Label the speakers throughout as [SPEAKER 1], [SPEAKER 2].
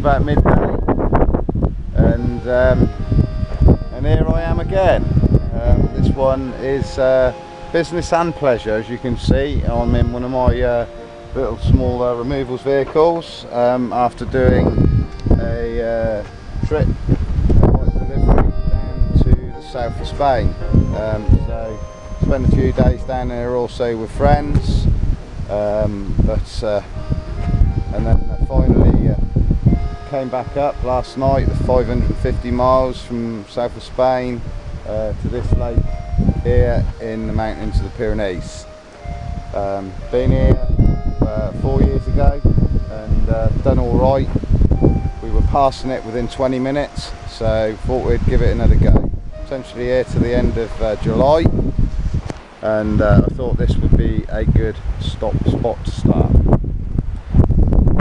[SPEAKER 1] about midday, and here I am again. This one is business and pleasure. As you can see, I'm in one of my little small removals vehicles after doing a trip delivery down to the south of Spain. So spent a few days down there also with friends, and then finally came back up last night, the 550 miles from south of Spain to this lake here in the mountains of the Pyrenees. Been here 4 years ago and done all right. We were passing it within 20 minutes, so thought we'd give it another go. Essentially here to the end of July, and I thought this would be a good spot to start.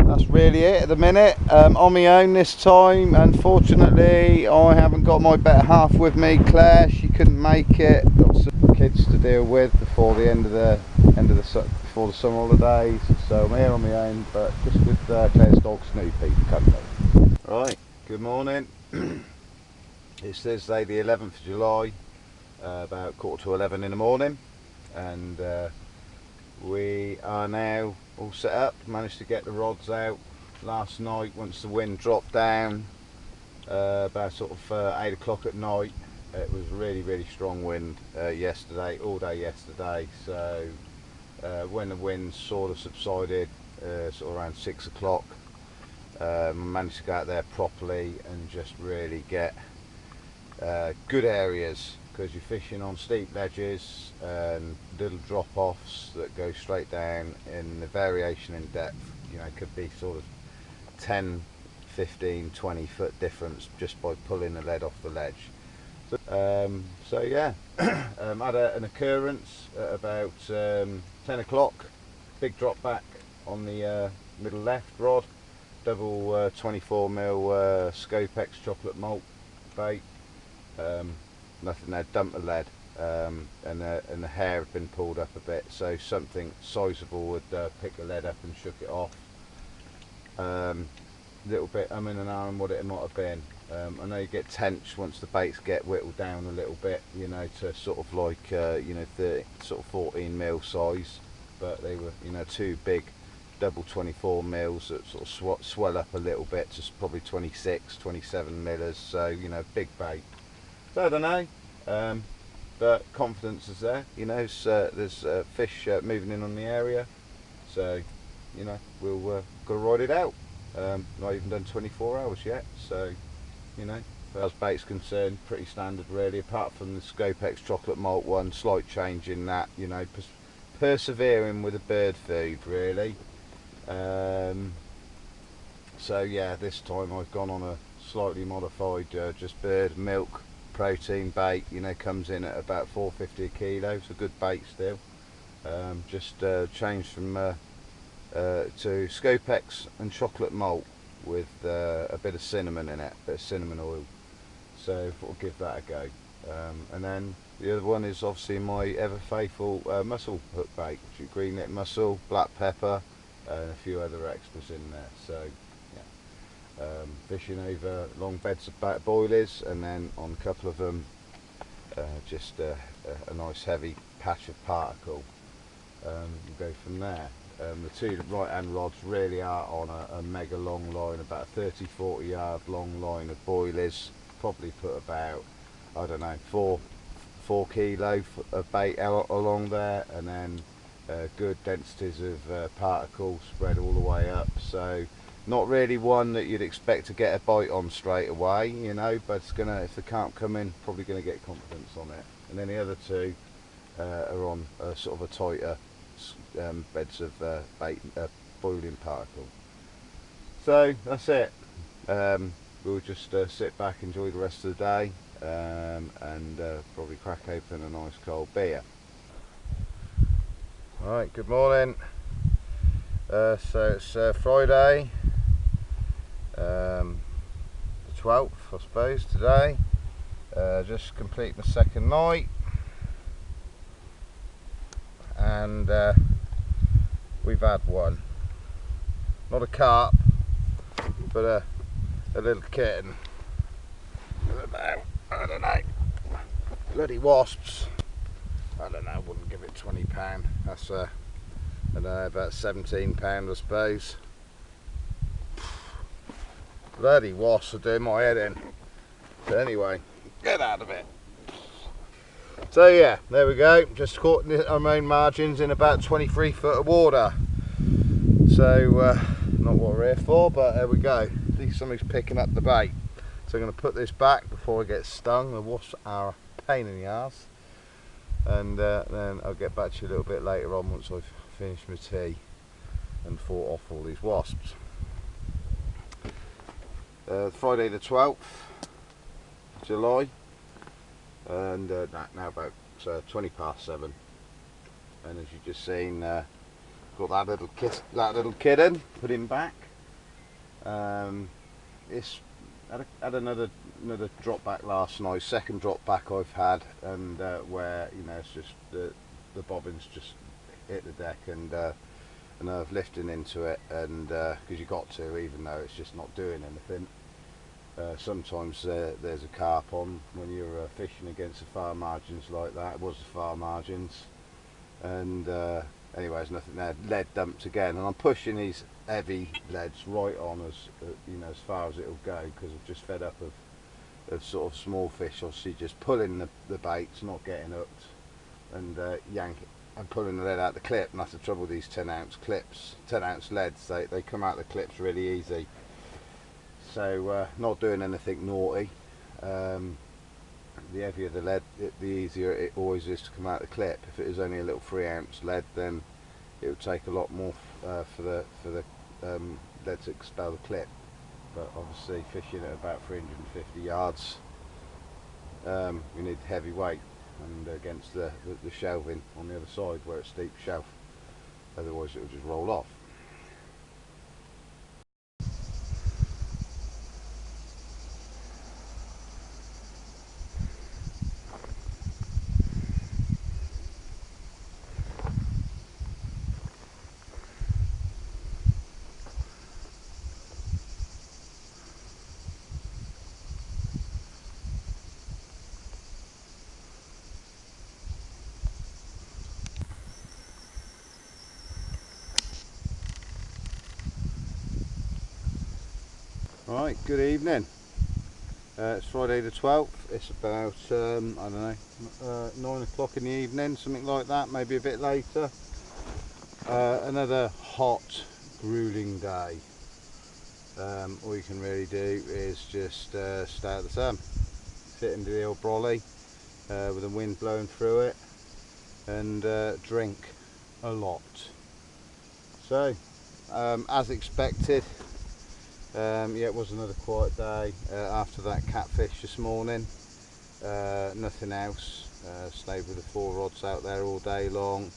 [SPEAKER 1] That's really it at the minute. On my own this time. Unfortunately, I haven't got my better half with me, Claire. She couldn't make it. Got some kids to deal with before the before the summer holidays. So I'm here on my own, but just with Claire's dog Snoopy for company. Right. Good morning. It's Thursday, the 11th of July, about 10:45 in the morning, and we are now all set up. Managed to get the rods out last night once the wind dropped down about sort of 8 o'clock at night. It was really strong wind yesterday, all day yesterday, so when the wind sort of subsided sort of around 6 o'clock, managed to go out there properly and just really get good areas, because you're fishing on steep ledges and little drop-offs that go straight down, in the variation in depth, you know, could be sort of 10, 15, 20 foot difference just by pulling the lead off the ledge. So yeah, had an occurrence at about 10 o'clock, big drop back on the middle left rod, double 24mm Scopex chocolate malt bait. Nothing there, dumped the lead, and the hair had been pulled up a bit, so something sizable would pick the lead up and shook it off. Little bit in and on what it might have been. I know you get tench once the baits get whittled down a little bit, you know, to sort of like 14mm size, but they were, you know, two big double 24mm that sort of swell up a little bit to probably 26, 27mm, so, you know, big bait. So I don't know, but confidence is there, you know. There's fish moving in on the area, so, you know, we'll gotta ride it out. Not even done 24 hours yet, so, you know, as far as bait's concerned, pretty standard really, apart from the Scopex chocolate malt one, slight change in that, you know, persevering with the bird food really. So yeah, this time I've gone on a slightly modified just bird milk protein bait, you know, comes in at about $4.50 a kilo, so good bait still. Just changed from to Scopex and chocolate malt with a bit of cinnamon in it, a bit of cinnamon oil, so I thought I'd give that a go. And then the other one is obviously my ever faithful mussel hook bait, which is green neck mussel, black pepper, and a few other extras in there. So yeah, fishing over long beds of boilies, and then on a couple of them just a nice heavy patch of particle. We'll go from there. The two right hand rods really are on a mega long line, about a 30-40 yard long line of boilies, probably put about, I don't know, 4 kilo of bait out along there, and then good densities of particles spread all the way up, so not really one that you'd expect to get a bite on straight away, you know, but it's gonna, if the carp come in, probably gonna get confidence on it. And then the other two are on sort of a tighter beds of boiling particle. So that's it. We'll just sit back, enjoy the rest of the day, and probably crack open a nice cold beer. Alright, good morning. So it's Friday, the 12th I suppose today. Just completing the second night, and we've had one, not a carp, but a a little kitten. I don't know. Bloody wasps. I don't know, I wouldn't give it £20. That's I don't know, about £17 I suppose. Bloody wasps are doing my head in. But anyway, get out of it. So yeah, there we go. Just caught our main margins in about 23 foot of water. So not what we're here for, but there we go. At least somebody's picking up the bait. So I'm going to put this back before I get stung. The wasps are a pain in the arse. And then I'll get back to you a little bit later on once I've finished my tea and fought off all these wasps. Friday the 12th July, and now about 20 past 7, and as you've just seen, got that little kitten, put him back. It's had another drop back last night, second drop back I've had, and where it's just the bobbins just hit the deck, and I've lifted into it, and because you got to, even though it's just not doing anything. Sometimes there's a carp on when you're fishing against the far margins like that. It was the far margins, and anyway, there's nothing there. Lead dumped again, and I'm pushing these heavy leads right on as far as it'll go, because I've just fed up of sort of small fish obviously just pulling the baits, not getting hooked, and yanking and pulling the lead out the clip. And that's the trouble with these 10-ounce clips, 10-ounce leads. They come out the clips really easy. So not doing anything naughty. The heavier the lead, the easier it always is to come out the clip. If it is only a little 3-ounce lead, then it would take a lot more for the lead to expel the clip. But obviously, fishing at about 350 yards, you need heavy weight, and against the shelving on the other side where it's steep shelf. Otherwise, it will just roll off. Right, good evening. It's Friday the 12th. It's about I don't know, 9 o'clock in the evening, something like that, maybe a bit later. Another hot, grueling day. All you can really do is just stay out the sun, sit into the old brolly with the wind blowing through it, and drink a lot. So, as expected, yeah, it was another quiet day after that catfish this morning. Nothing else. Stayed with the 4 rods out there all day long.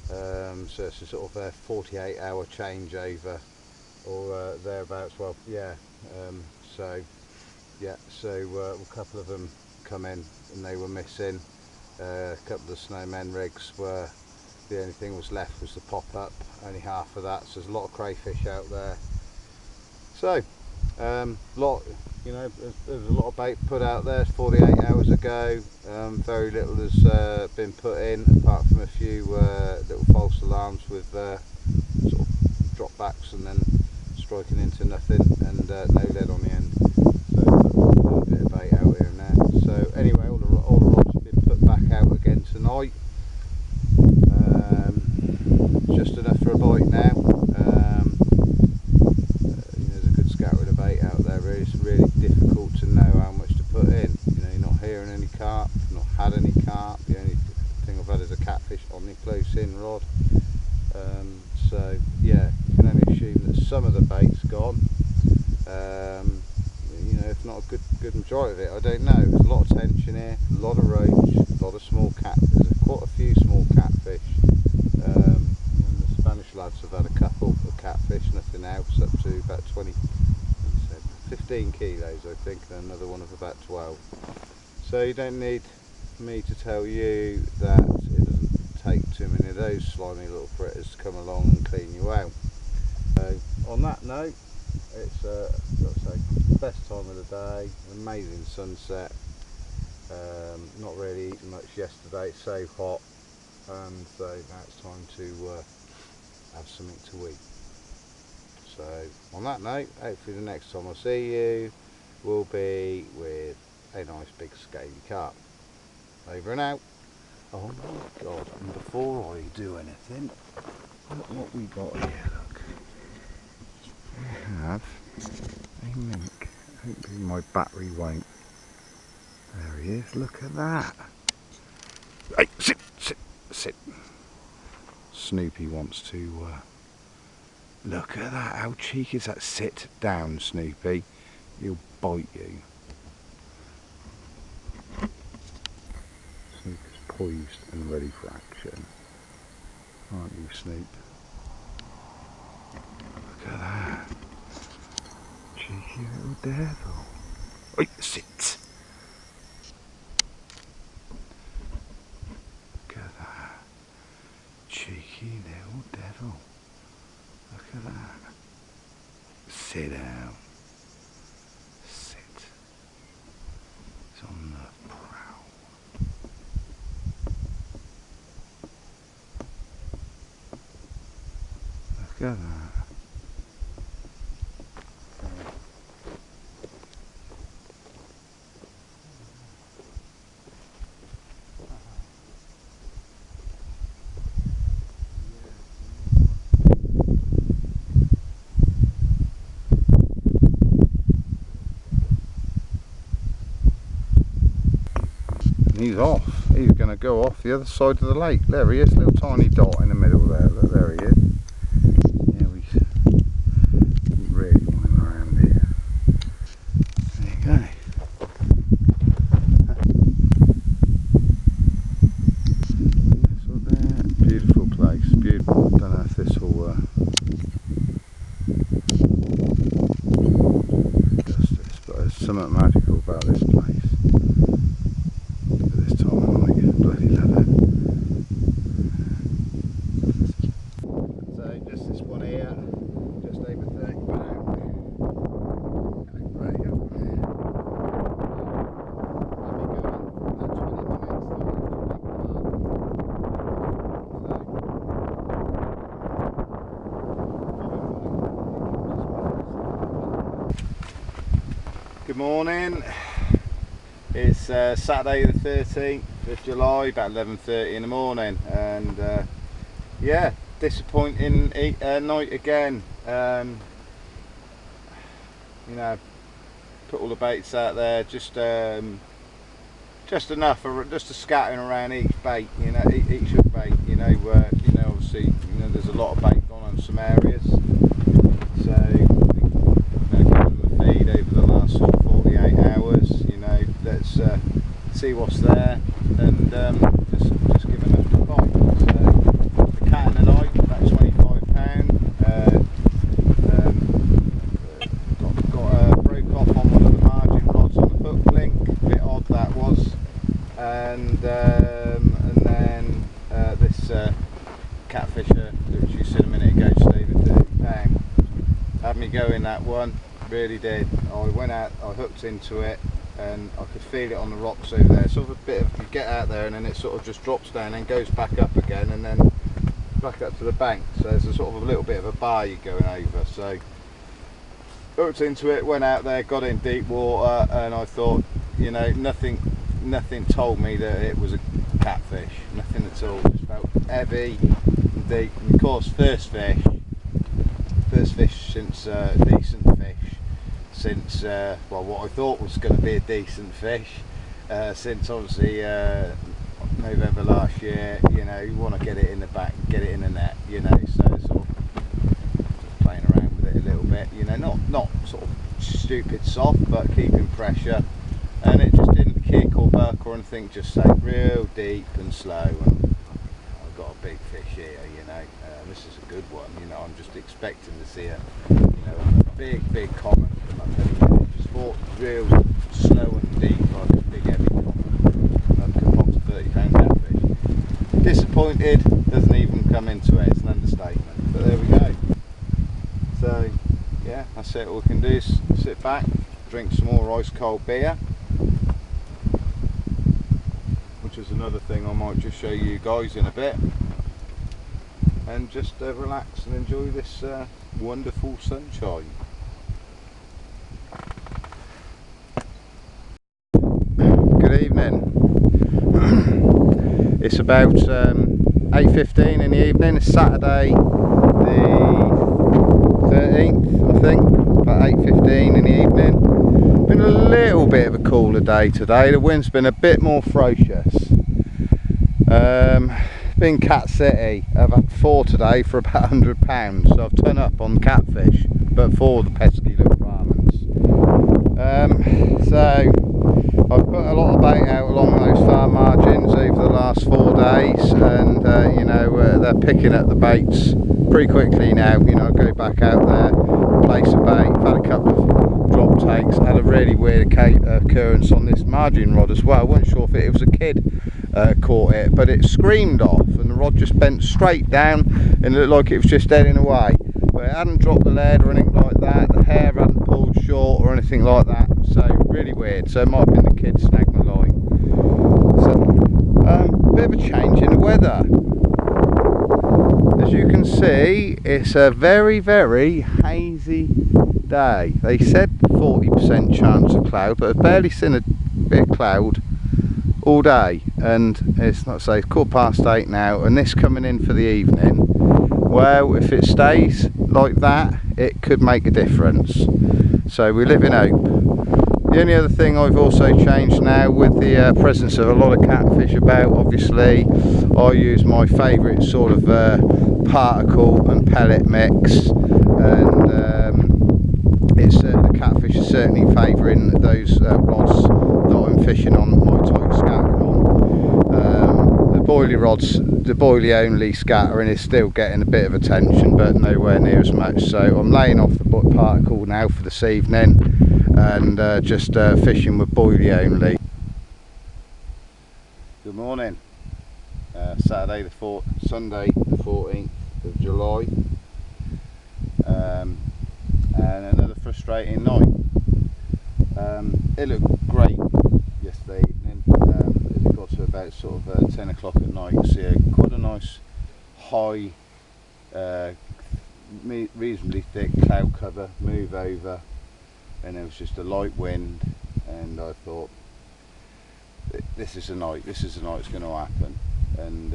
[SPEAKER 1] So it's a sort of a 48-hour changeover, or thereabouts. Well, yeah. So a couple of them come in and they were missing. A couple of snowmen rigs were, the only thing was left was the pop-up, only half of that. So there's a lot of crayfish out there. So, there was a lot of bait put out there 48 hours ago. Very little has been put in, apart from a few little false alarms with sort of drop backs and then striking into nothing, and no lead on the end. So a little bit of bait out here and there. So anyway, all the rods have been put back out again tonight. Just enough for a bite now. It's really difficult to know how much to put in. You're not hearing any carp, not had any carp. The only thing I've had is a catfish on the close in rod. So yeah, you can only assume that some of the bait's gone. If not a good majority of it, I don't know. There's a lot of tension here, a lot of roach, a lot of small catfish. There's quite a few small catfish. The Spanish lads have had a couple of catfish, nothing else, up to about 15 kilos I think, and another one of about 12. So you don't need me to tell you that it doesn't take too many of those slimy little critters to come along and clean you out. So on that note, it's got to say, best time of the day, amazing sunset. Not really eating much yesterday, it's so hot, and so now it's time to have something to eat. So on that note, hopefully the next time I see you will be with a nice big scaly carp. Over and out. Oh my god, and before I do anything, look what we got here, look. We have a mink. Hopefully my battery won't. There he is, look at that. Hey, sit, sit, sit. Snoopy wants to, look at that, how cheeky is that? Sit down, Snoopy, he'll bite you. Snoopy's poised and ready for action. Aren't you, Snoop? Look at that. Cheeky little devil. Oi, sit. Look at that. Cheeky little devil. Look at that. Sit down. Sit. It's on the prowl. Look at that. He's off. He's going to go off the other side of the lake. There he is, little tiny dot in the middle there. Look, there he is. Yeah, we really want him around here. There you go. So there, beautiful place. Beautiful. I don't know if this will does this, but there's something magical about this place. Good morning, it's Saturday the 13th of July, about 11:30 in the morning, and yeah, disappointing night again. You know, put all the baits out there, just enough, just a scattering around each bait, you know, each hook bait, you know, obviously, you know, there's a lot of bait going on in some areas, so feed over the last sort of 48 hours, you know, let's see what's there, and just give them a bite. So the cat in the night, about £25. Broke off on one of the margin rods on the hook link, a bit odd that was, and then this catfisher, which you said a minute ago, Steve, at £30. Had me going that one. Really did. I went out, I hooked into it, and I could feel it on the rocks over there. Sort of a bit of, you get out there and then it sort of just drops down and goes back up again and then back up to the bank. So there's a sort of a little bit of a bar you're going over. So hooked into it, went out there, got in deep water, and I thought, you know, nothing told me that it was a catfish. Nothing at all. Just felt heavy and deep. And of course, first fish since decent fish. Since well, what I thought was going to be a decent fish, since obviously November last year. You know, you want to get it in the back, get it in the net, you know, so sort of just playing around with it a little bit, you know, not sort of stupid soft, but keeping pressure, and it just didn't kick or buck or anything, just sank real deep and slow, and I've got a big fish here, you know, this is a good one, you know, I'm just expecting to see a, you know, a big common come up anyway. Just thought real slow and deep, like a big heavy common, that could pop to £30 catfish. Disappointed, doesn't even come into it, it's an understatement, but there we go. So yeah, that's it. All we can do is sit back, drink some more ice cold beer, which is another thing I might just show you guys in a bit, and just relax and enjoy this wonderful sunshine. Good evening. It's about 8:15 in the evening. It's Saturday the 13th, I think, about 8:15 in the evening. Been a little bit of a cooler day today. The wind's been a bit more ferocious. Been Cat City. I've had 4 today for about £100, so I've turned up on Catfish, but for the pesky little varmints. So I've put a lot of bait out along those far margins over the last 4 days, and you know, they're picking up the baits pretty quickly now. You know, I go back out there, place a bait. I've had a couple of drop takes. I had a really weird occurrence on this margin rod as well. I wasn't sure if it was a kid caught it, but it screamed off and the rod just bent straight down and it looked like it was just heading away, but it hadn't dropped the lead or anything like that. The hair hadn't pulled short or anything like that, so really weird. So it might have been the kid snagged my line. So bit of a change in the weather. As you can see, it's a very, very hazy day. They said 40% chance of cloud, but I've barely seen a bit of cloud all day, and it's not say it's 8:15 now, and this coming in for the evening. Well, if it stays like that, it could make a difference, so we live in hope. The only other thing I've also changed now, with the presence of a lot of catfish about, obviously I use my favourite sort of particle and pellet mix, and it's the catfish are certainly favouring those rods that I'm fishing on my tight scattering on. The boilie rods, the boilie only scattering is still getting a bit of attention, but nowhere near as much, so I'm laying off the particle now for this evening and just fishing with boilie only. Good morning. Sunday the 14th of July, and another frustrating night. It looked great yesterday evening. As it got to about sort of 10 o'clock at night, you see quite a nice high, reasonably thick cloud cover move over, and there was just a light wind, and I thought, this is the night it's going to happen. And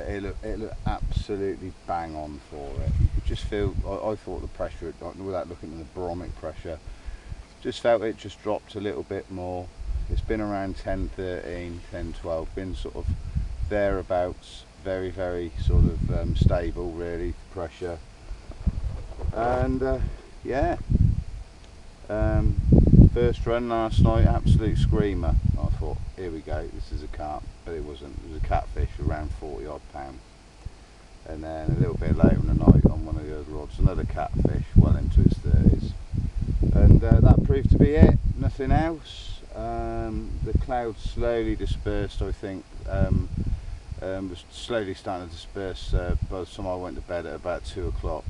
[SPEAKER 1] it looked absolutely bang on for it. You could just feel, I thought the pressure, without looking at the barometric pressure, just felt it just dropped a little bit more. It's been around 10-13, 10-12, been sort of thereabouts, very, very sort of stable really, pressure. And yeah, first run last night, absolute screamer. I thought, here we go, this is a carp, but it wasn't. It was a catfish around 40 odd pound. And then a little bit later in the night on one of the other rods, another catfish, well into its 30s. And that proved to be it, nothing else. The clouds slowly dispersed, I think, was slowly starting to disperse by the time I went to bed at about 2 o'clock.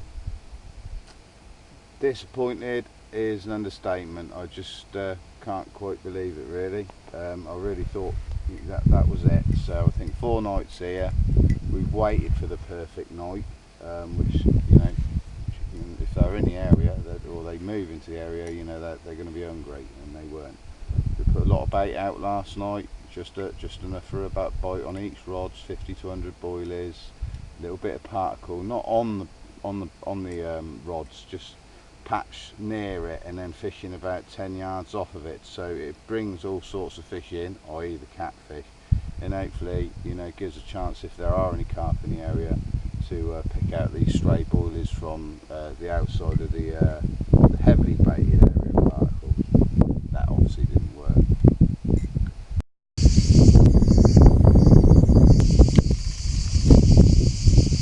[SPEAKER 1] Disappointed is an understatement. I just can't quite believe it really. I really thought that was it. So I think 4 nights here, we've waited for the perfect night, which, you know, if they're in the area or they move into the area, you know that they're going to be hungry, and they weren't. We put a lot of bait out last night, just enough for about bite on each rods, 50 to 100 boilies, a little bit of particle, not on the rods, just patch near it, and then fishing about 10 yards off of it, so it brings all sorts of fish in, i.e. the catfish, and hopefully, you know, gives a chance, if there are any carp in the area, to pick out these stray boilies from the outside of the heavily baited area of particles. That obviously didn't work.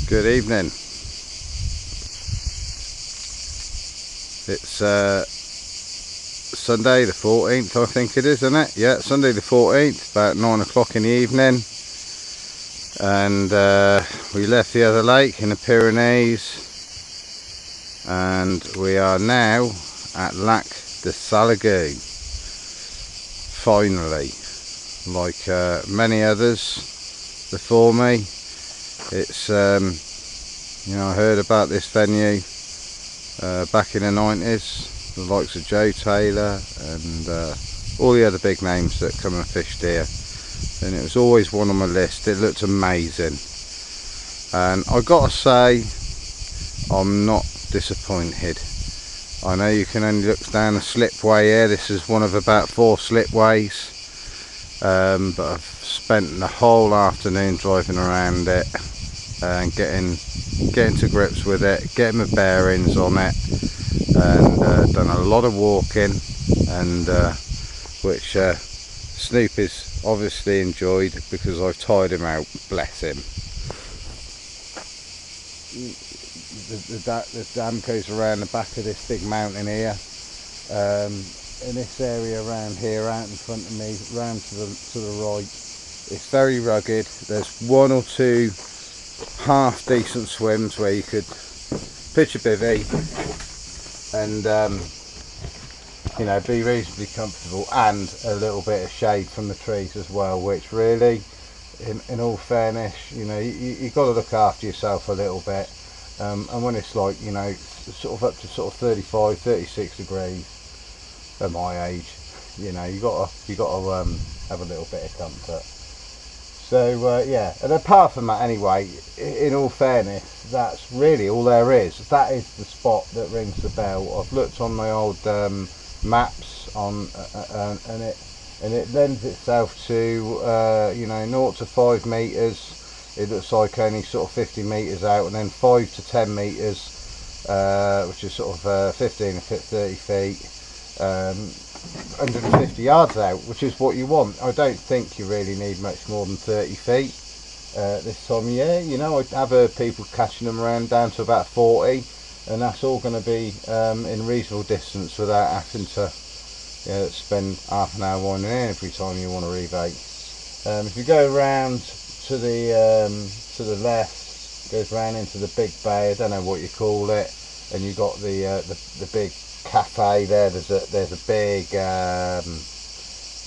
[SPEAKER 1] Good evening. It's Sunday the 14th, I think it is, isn't it? Yeah, Sunday the 14th, about 9 o'clock in the evening. And we left the other lake in the Pyrenees and we are now at Lac de Salagou. Finally, like many others before me, it's you know, I heard about this venue back in the 90s, the likes of Joe Taylor and all the other big names that come and fished here, and it was always one on my list. It looked amazing, and I gotta say I'm not disappointed. I know you can only look down a slipway here. This is one of about 4 slipways, but I've spent the whole afternoon driving around it and getting to grips with it, getting my bearings on it, and done a lot of walking, and which Snoop is obviously enjoyed because I've tired him out, bless him. The dam goes around the back of this big mountain here. In this area around here, out in front of me, round to the right, it's very rugged. There's 1 or 2 half decent swims where you could pitch a bivvy and you know, be reasonably comfortable, and a little bit of shade from the trees as well, which really, in all fairness, you know, you got to look after yourself a little bit, and when it's like, you know, sort of up to sort of 35, 36 degrees at my age, you know, you got to have a little bit of comfort. So yeah, and apart from that anyway, in all fairness, that's really all there is. That is the spot that rings the bell. I've looked on my old maps on and it lends itself to you know, 0 to 5 meters. It looks like only sort of 50 meters out, and then 5 to 10 meters, which is sort of 15 to 30 feet. 150 yards out, which is what you want. I don't think you really need much more than 30 feet this time of year. You know, I have heard people catching them around down to about 40, and that's all going to be in reasonable distance without having to, you know, spend half an hour winding in every time you want to rebait. If you go around to the left, goes round into the big bay, I don't know what you call it, and you got the big cafe there. There's a big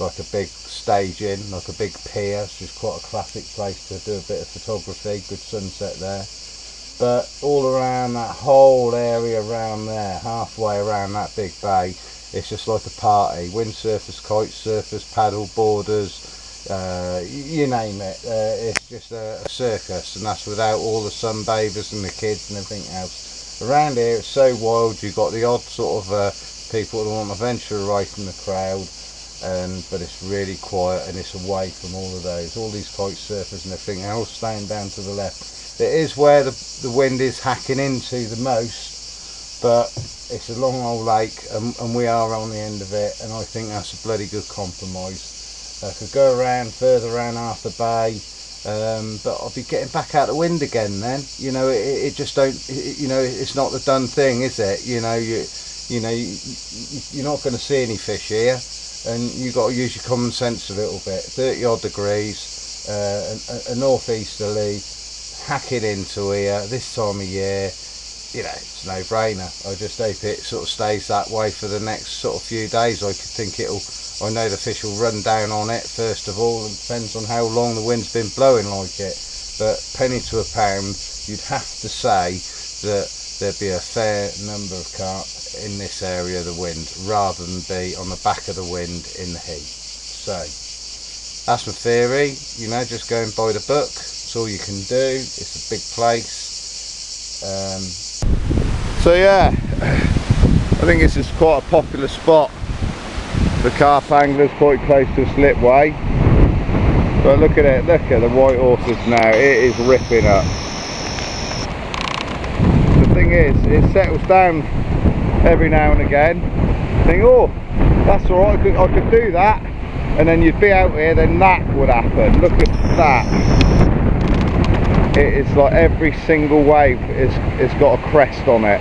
[SPEAKER 1] like a big staging, like a big pier. It's just quite a classic place to do a bit of photography. Good sunset there. But all around that whole area around there, halfway around that big bay, it's just like a party. Windsurfers, kite surfers, paddle boarders, you name it. It's just a circus, and that's without all the sunbathers and the kids and everything else. Around here it's so wild. You've got the odd sort of people that want to venture away from the crowd, but it's really quiet, and it's away from all of those. All these kite surfers and everything else staying down to the left. It is where the wind is hacking into the most, but it's a long old lake, and we are on the end of it, and I think that's a bloody good compromise. I could go around further around half the bay, but I'll be getting back out the wind again then. You know, it just don't, you know, it's not the done thing, is it? You know, you're not going to see any fish here, and you've got to use your common sense a little bit. 30 odd degrees, a northeasterly, hacking into here this time of year. You know, it's no brainer. I just hope it sort of stays that way for the next sort of few days. I could think I know the fish will run down on it first of all, and depends on how long the wind's been blowing like it. But penny to a pound, you'd have to say that there'd be a fair number of carp in this area of the wind, rather than be on the back of the wind in the heat. So that's my theory. You know, just going by the book. It's all you can do. It's a big place. So yeah, I think this is quite a popular spot for carp anglers, quite close to a slipway. But look at it, look at the white horses now, it is ripping up. The thing is, it settles down every now and again. Think, oh, that's alright, I could do that, and then you'd be out here, then that would happen. Look at that. It is like every single wave it's got a crest on it.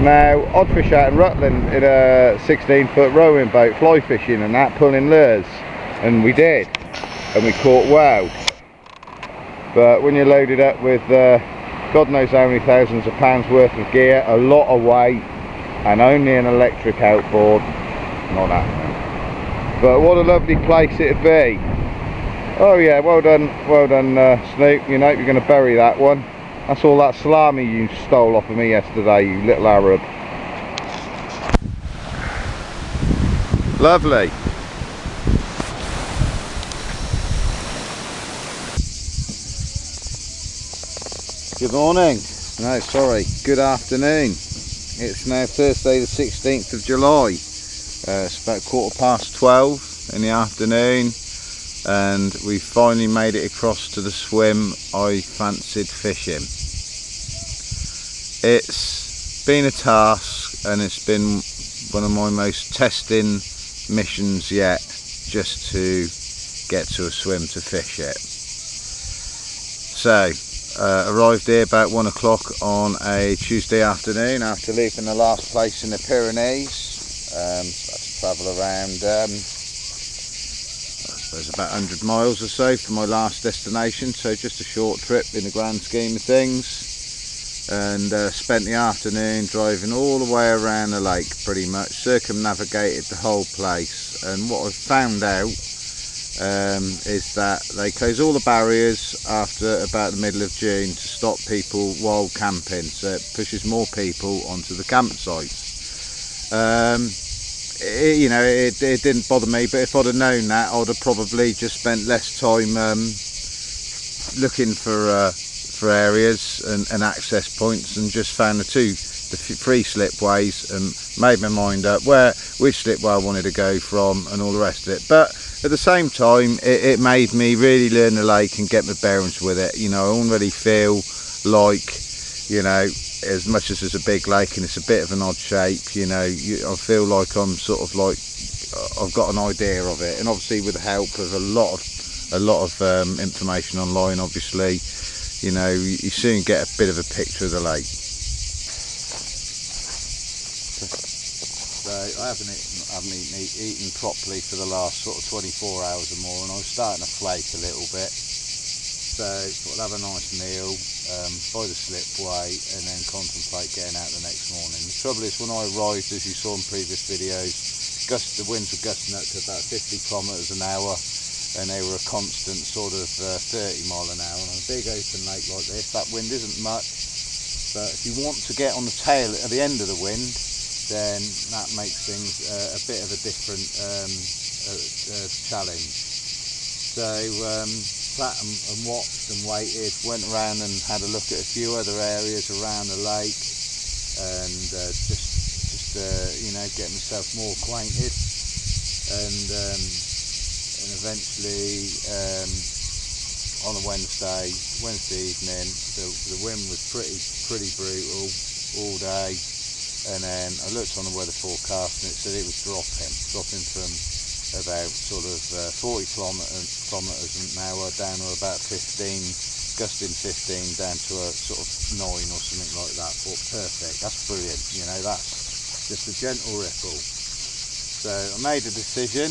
[SPEAKER 1] Now, I'd fish out in Rutland in a 16-foot rowing boat, fly fishing and that, pulling lures, and we did, and we caught wow. but when you're loaded up with God knows how many thousands of pounds worth of gear, a lot of weight, and only an electric outboard, not happening. But what a lovely place it'd be. Oh yeah, well done Snoop. You know you're going to bury that one. That's all that salami you stole off of me yesterday, you little Arab. Lovely. Good morning. No, sorry, good afternoon. It's now Thursday the 16th of July. It's about 12:15 in the afternoon, and we finally made it across to the swim I fancied fishing. It's been a task, and it's been one of my most testing missions yet, just to get to a swim to fish it. So arrived here about 1 o'clock on a Tuesday afternoon after leaving the last place in the Pyrenees. Had to travel around I suppose about 100 miles or so for my last destination, so just a short trip in the grand scheme of things, and spent the afternoon driving all the way around the lake, pretty much circumnavigated the whole place. And what I've found out is that they close all the barriers after about the middle of June to stop people wild camping, so it pushes more people onto the campsites. It didn't bother me, but if I'd have known that, I'd have probably just spent less time looking for areas and access points, and just found the free slipways and made my mind up which slipway I wanted to go from and all the rest of it. But at the same time, it made me really learn the lake and get my bearings with it. You know, I already feel like, you know, as much as it's a big lake and it's a bit of an odd shape, you know, I feel like I'm sort of like I've got an idea of it, and obviously with the help of a lot of information online, obviously, you know, you soon get a bit of a picture of the lake. So I haven't eaten properly for the last sort of 24 hours or more, and I was starting to flake a little bit. So I'll have a nice meal by the slipway and then contemplate getting out the next morning. The trouble is, when I arrived, as you saw in previous videos, the winds were gusting up to about 50 kilometres an hour, and they were a constant sort of 30 mile an hour. And on a big open lake like this, that wind isn't much, but if you want to get on the tail at the end of the wind, then that makes things a bit of a different challenge. So sat and watched and waited, went around and had a look at a few other areas around the lake, and just you know, get myself more acquainted, and eventually on a Wednesday evening, the wind was pretty brutal all day. And then I looked on the weather forecast and it said it was dropping from about sort of 40 kilometres an hour down to about 15, gusting 15 down to a sort of 9 or something like that. I thought, perfect, that's brilliant, you know, that's just a gentle ripple. So I made a decision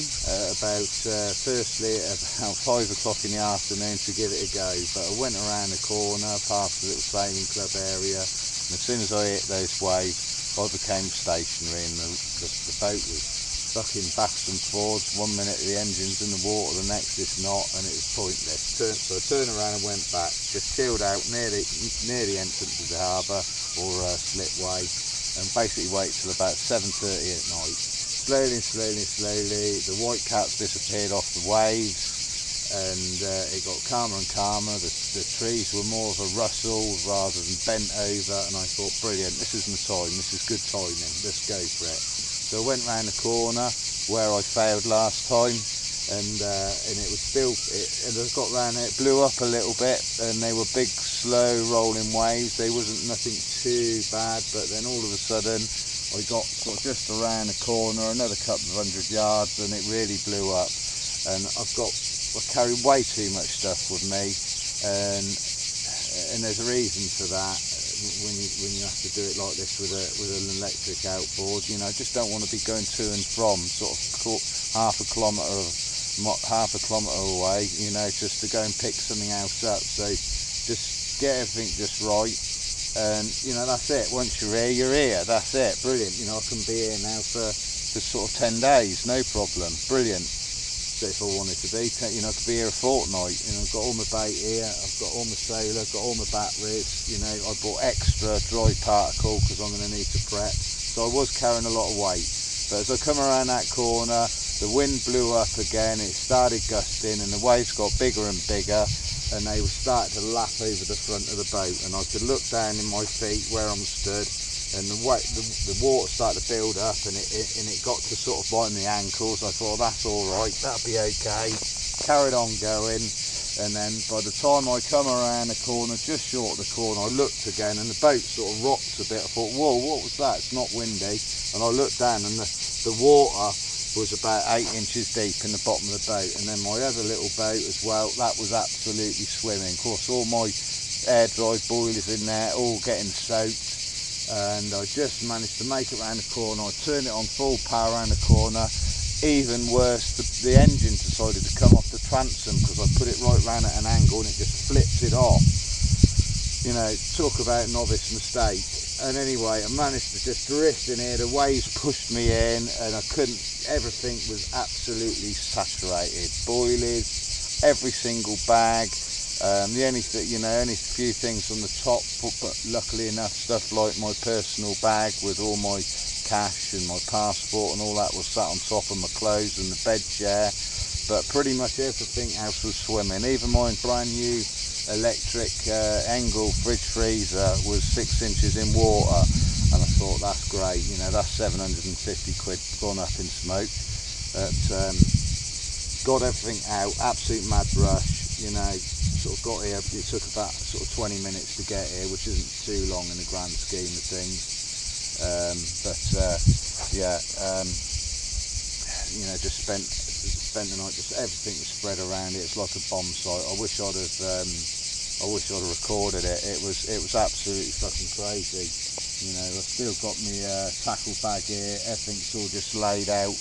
[SPEAKER 1] firstly at about 5 o'clock in the afternoon to give it a go, but I went around the corner past the little sailing club area, and as soon as I hit those waves, I became stationary, and the boat was sucking backs and forwards. 1 minute the engine's in the water, the next it's not, and it was pointless. So I turned around and went back, just chilled out near the entrance of the harbour or slipway, and basically wait till about 7:30 at night. Slowly, the white caps disappeared off the waves, and it got calmer and calmer. The trees were more of a rustle rather than bent over, and I thought, brilliant, this is my time, this is good timing, let's go for it. So I went round the corner where I failed last time, and it was still, and I got round it, blew up a little bit, and they were big slow rolling waves. They wasn't nothing too bad, but then all of a sudden I got sort of just around the corner, another couple of 100 yards, and it really blew up. And I carry way too much stuff with me, and there's a reason for that. When you have to do it like this with an electric outboard, you know, I just don't want to be going to and from sort of half a kilometre half a kilometre away, you know, just to go and pick something else up. So just get everything just right, and you know, that's it. Once you're here, that's it. Brilliant. You know, I can be here now for sort of 10 days, no problem. Brilliant. So if I wanted to be, you know, I could be here a fortnight. You know, I've got all my bait here, I've got all my solar, got all my batteries. You know, I bought extra dry particle because I'm going to need to prep. So I was carrying a lot of weight, but as I come around that corner, the wind blew up again, it started gusting and the waves got bigger and bigger, and they were starting to lap over the front of the boat, and I could look down in my feet where I'm stood, and the water started to build up, and it got to sort of biting the ankles. I thought, that's all right, that'll be okay. Carried on going, and then by the time I come around the corner, just short of the corner, I looked again, and the boat sort of rocked a bit. I thought, whoa, what was that? It's not windy. And I looked down, and the water was about 8 inches deep in the bottom of the boat, and then my other little boat as well, that was absolutely swimming. Of course, all my air dry boilers in there, all getting soaked, and I just managed to make it around the corner. I turned it on full power around the corner. Even worse, the engine decided to come off the transom because I put it right round at an angle and it just flipped it off. You know, talk about novice mistake. And anyway, I managed to just drift in here. The waves pushed me in, and I couldn't. Everything was absolutely saturated. Boilies, every single bag. The only only few things on the top, but luckily enough, stuff like my personal bag with all my cash and my passport and all that was sat on top of my clothes and the bed chair. But pretty much everything else was swimming. Even my brand new electric Engel fridge freezer was 6 inches in water, and I thought, that's great, you know, that's 750 quid gone up in smoke. But got everything out, absolute mad rush, you know, sort of got here. It took about sort of 20 minutes to get here, which isn't too long in the grand scheme of things. You know, just spent the night, just everything was spread around it. It's like a bomb site. I wish I'd have recorded it. It was absolutely fucking crazy. You know, I've still got my tackle bag here. Everything's all just laid out,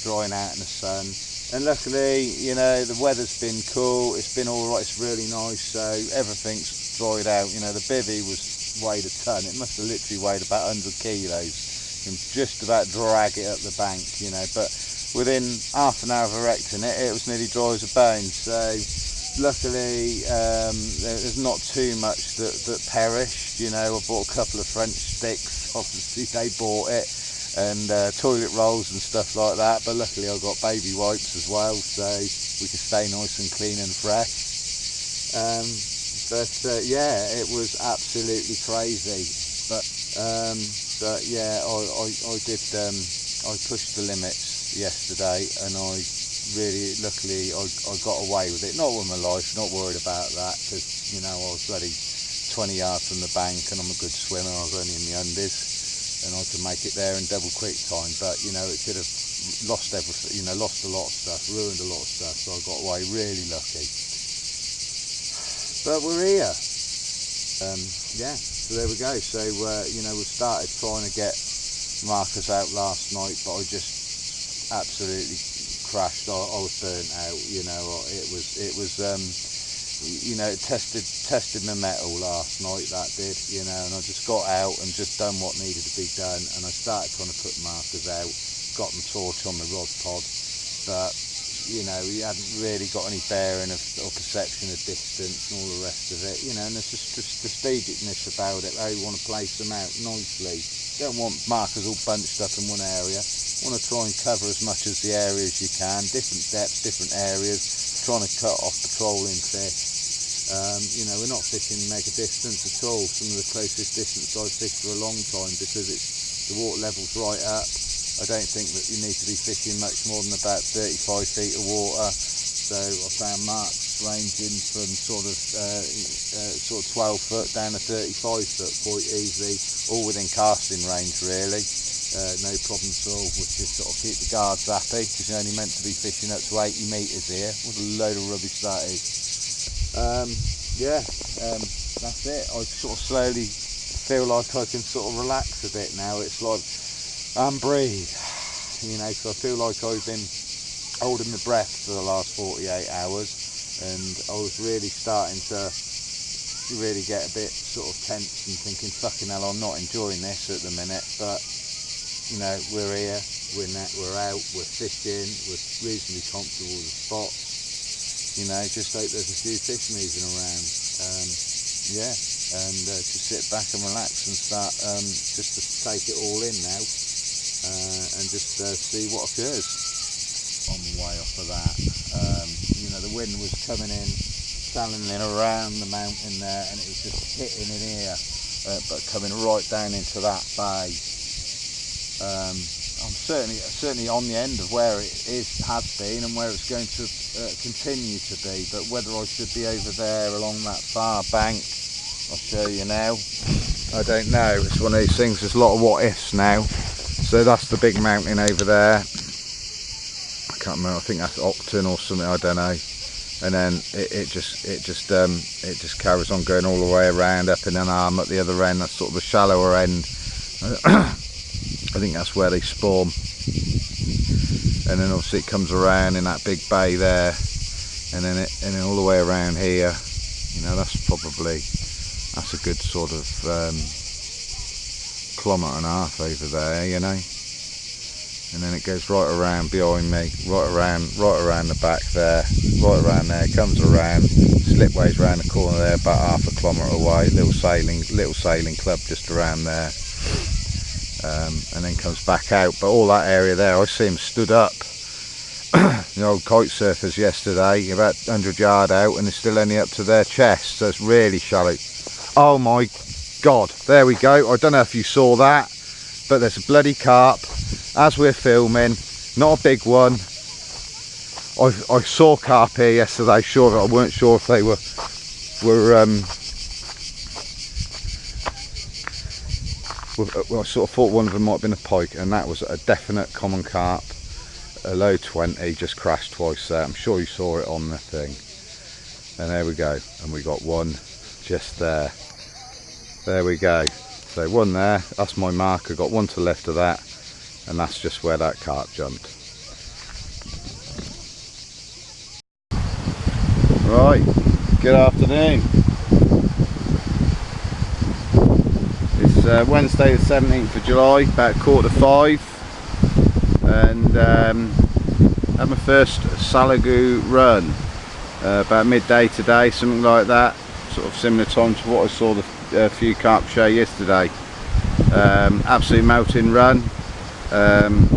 [SPEAKER 1] drying out in the sun. And luckily, you know, the weather's been cool. It's been all right. It's really nice. So everything's dried out. You know, the bivvy weighed a ton. It must have literally weighed about 100 kilos. And just about drag it up the bank. You know, but within half an hour of erecting it, it was nearly dry as a bone. So luckily, there's not too much that perished. You know, I bought a couple of French sticks. Obviously, they bought it, and toilet rolls and stuff like that. But luckily, I got baby wipes as well, so we could stay nice and clean and fresh. Yeah, it was absolutely crazy. But yeah, I did. I pushed the limits yesterday, and I really, luckily, I got away with it. Not with my life, not worried about that, because, you know, I was bloody 20 yards from the bank, and I'm a good swimmer. I was only in my undies, and I could make it there in double quick time. But, you know, it could have lost everything, you know, lost a lot of stuff, ruined a lot of stuff, so I got away really lucky. But we're here. Yeah, so there we go. So, you know, we started trying to get markers out last night, but I just absolutely crashed. I was burnt out. You know, it was you know, it tested my metal last night, that did, you know, and I just got out and just done what needed to be done, and I started trying to put markers out, got them torch on the rod pod, but you know, we hadn't really got any bearing or perception of distance and all the rest of it, you know, and there's just strategicness about it, how you want to place them out nicely. Don't want markers all bunched up in one area. Want to try and cover as much as the area as you can, different depths, different areas, trying to cut off patrolling fish. You know, we're not fishing mega distance at all. Some of the closest distance I've fished for a long time, because the water level's right up. I don't think that you need to be fishing much more than about 35 feet of water. So I found marks ranging from sort of 12 foot down to 35 foot quite easily, all within casting range really. No problem at all, which is sort of keep the guards happy, because you're only meant to be fishing up to 80 metres here. What a load of rubbish that is. That's it. I sort of slowly feel like I can sort of relax a bit now. It's like, and breathe, you know, because I feel like I've been holding my breath for the last 48 hours, and I was really starting to really get a bit sort of tense and thinking, fucking hell, I'm not enjoying this at the minute. But you know, we're here, we're out, we're fishing, we're reasonably comfortable with the spots. You know, just hope there's a few fish moving around. Yeah, and just sit back and relax and start just to take it all in now, and just see what occurs. On the way off of that, you know, the wind was coming in, challenging around the mountain there, and it was just hitting in here, but coming right down into that bay. I'm certainly on the end of where it has been and where it's going to continue to be, but whether I should be over there along that far bank, I'll show you now, I don't know. It's one of these things, there's a lot of what ifs now. So that's the big mountain over there. I can't remember, I think that's Octon or something, I don't know. And then it just carries on going all the way around up in an arm at the other end. That's sort of the shallower end. I think that's where they spawn. And then obviously it comes around in that big bay there, and then all the way around here. You know, that's a good sort of kilometre and a half over there, you know. And then it goes right around behind me, right around the back there, right around there, comes around, slipways around the corner there, about half a kilometre away, little sailing club just around there, and then comes back out. But all that area there, I see them stood up. The old kite surfers yesterday, about 100 yard out, and they're still only up to their chest, so it's really shallow. Oh my God, there we go. I don't know if you saw that, but there's a bloody carp as we're filming, not a big one. I saw carp here yesterday, sure, I weren't sure if they were well, I sort of thought one of them might have been a pike, and that was a definite common carp, a low 20, just crashed twice there. I'm sure you saw it on the thing. And there we go, and we got one just there. There we go. So one there, that's my marker, got one to the left of that, and that's just where that carp jumped. Right, good afternoon. It's Wednesday the 17th of July, about 4:45, and had my first Salagu run about midday today, something like that, sort of similar time to what I saw the few carp show yesterday. Absolute melting run. On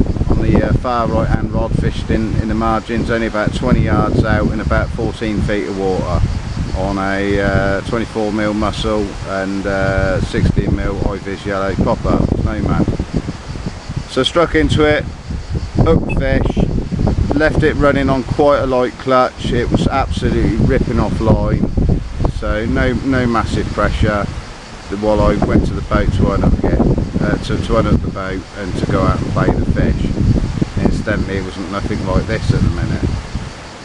[SPEAKER 1] the far right hand rod, fished in the margins, only about 20 yards out in about 14 feet of water on a 24mm mussel and 16mm high-vis yellow popper snowman. So struck into it, hooked fish, left it running on quite a light clutch. It was absolutely ripping off line, so no massive pressure while I went to the boat to unhook it, to unhook the boat and to go out and play the fish. Incidentally, it wasn't nothing like this at the minute.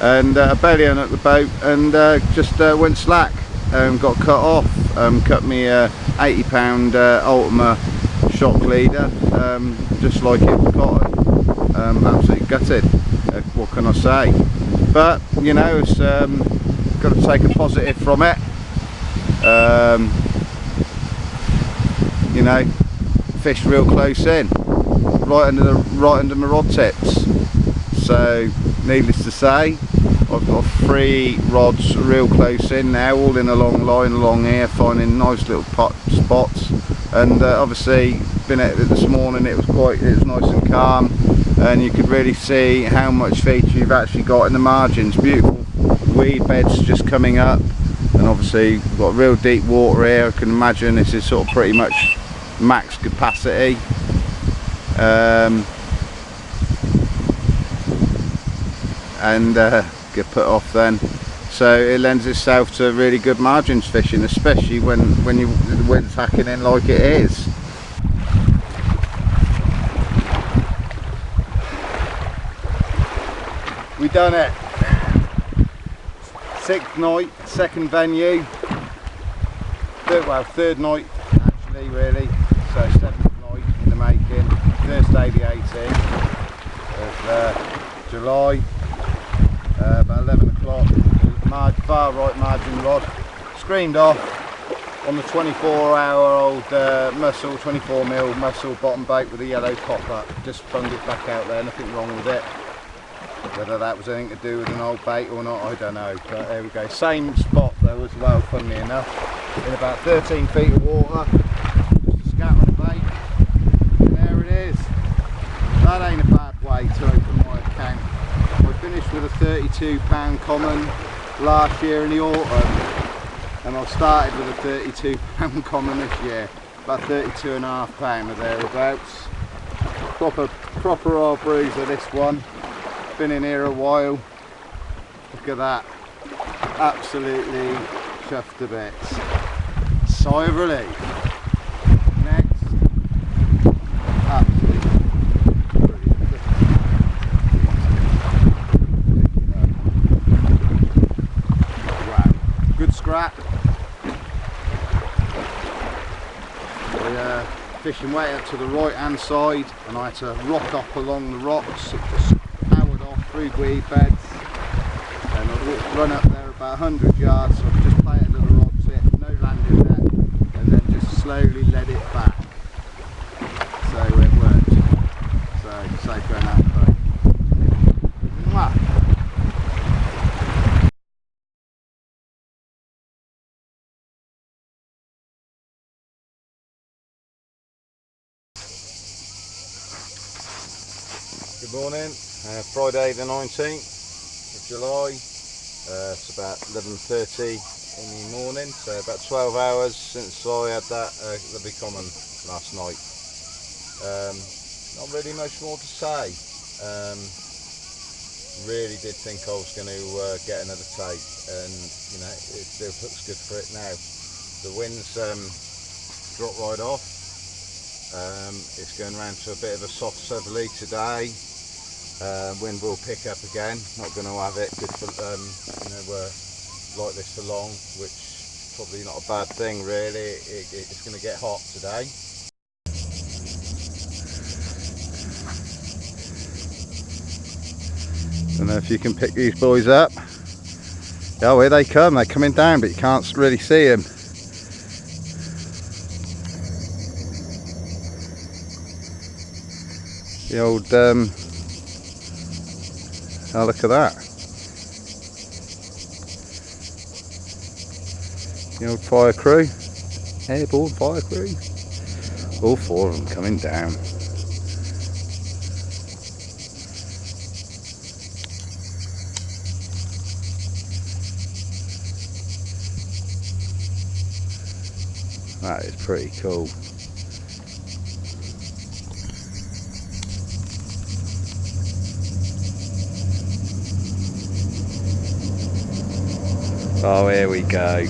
[SPEAKER 1] And I barely unhooked the boat and just went slack, got cut off, cut me a £80 Ultima shock leader, just like it was cotton. Absolutely gutted, what can I say? But you know, it's got to take a positive from it. You know, fish real close in, right under my rod tips. So needless to say, I've got 3 rods real close in now, all in a long line along here, finding nice little spots. And obviously been at it this morning, it was nice and calm, and you could really see how much feature you've actually got in the margins. Beautiful weed beds just coming up, and obviously we've got real deep water here. I can imagine this is sort of pretty much max capacity. And get put off then, so it lends itself to really good margins fishing, especially when the wind's hacking in like it is. We done it. 6th night, 2nd venue, third night actually, really, so 7th night in the making. Thursday the 18th of July. far right margin rod, screamed off on the 24-hour-old mussel, 24mm mussel bottom bait with a yellow popper. Just bunged it back out there, nothing wrong with it. Whether that was anything to do with an old bait or not, I don't know, but there we go. Same spot though as well, funnily enough, in about 13 feet of water, just a scattering bait, and there it is. That ain't a bad way to open my account. I finished with a 32 pound common last year in the autumn, and I started with a 32 pound common this year, about 32.5 pound or thereabouts. Proper old bruiser, this one. Been in here a while. Look at that, absolutely chuffed to bits. Sigh of relief. Next, absolutely brilliant. Wow, good scrap. The fishing way up to the right hand side, and I had to rock up along the rocks. Through weed beds, and I'll run up there about 100 yards, so I can just play it under the rod tip, no landing net, and then just slowly let it back. So it worked. So safe going out the boat. Mwah. Good morning. Friday the 19th of July, it's about 11:30 in the morning, so about 12 hours since I had that lovely common last night. Not really much more to say. Really did think I was going to get another take, and you know, it still looks good for it now. The wind's dropped right off. It's going round to a bit of a soft southerly today. Wind will pick up again, not going to have it good for, you know, like this for long, which is probably not a bad thing really. It's going to get hot today. Don't know if you can pick these boys up. Oh, here they come, they're coming down, but you can't really see them. The old oh, look at that. The old fire crew. Airborne fire crew. All four of them coming down. That is pretty cool. Oh, here we go.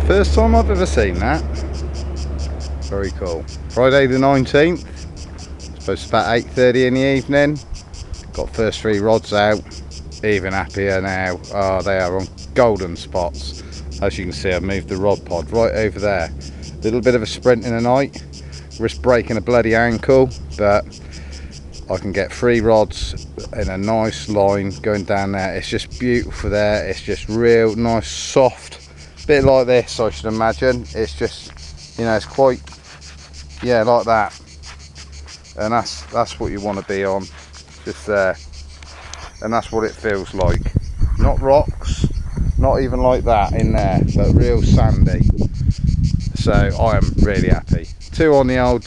[SPEAKER 1] First time I've ever seen that. Very cool. Friday the 19th. Supposed to about 8:30 in the evening. Got first 3 rods out. Even happier now. Oh, they are on golden spots. As you can see, I've moved the rod pod right over there. Little bit of a sprint in the night. Risk breaking a bloody ankle, but I can get 3 rods in a nice line going down there. It's just beautiful there. It's just real nice, soft. Bit like this, I should imagine. It's just, you know, it's quite, yeah, like that, and that's what you want to be on, just there, and that's what it feels like. Not rocks, not even like that in there, but real sandy. So I am really happy. 2 on the old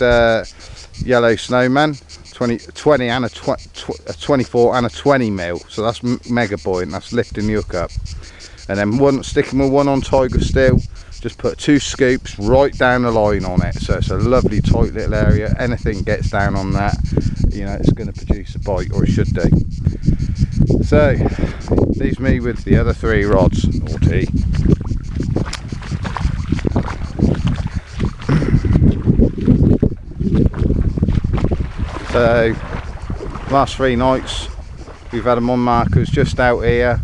[SPEAKER 1] yellow snowman, 20 and a 24 and a 20 mil, so that's mega buoyant. That's lifting the hook up. and then sticking with one on tiger steel, just put 2 scoops right down the line on it, so it's a lovely tight little area. Anything gets down on that, you know, it's going to produce a bite, or it should do. So leaves me with the other 3 rods. Naughty. So last 3 nights we've had them on markers just out here.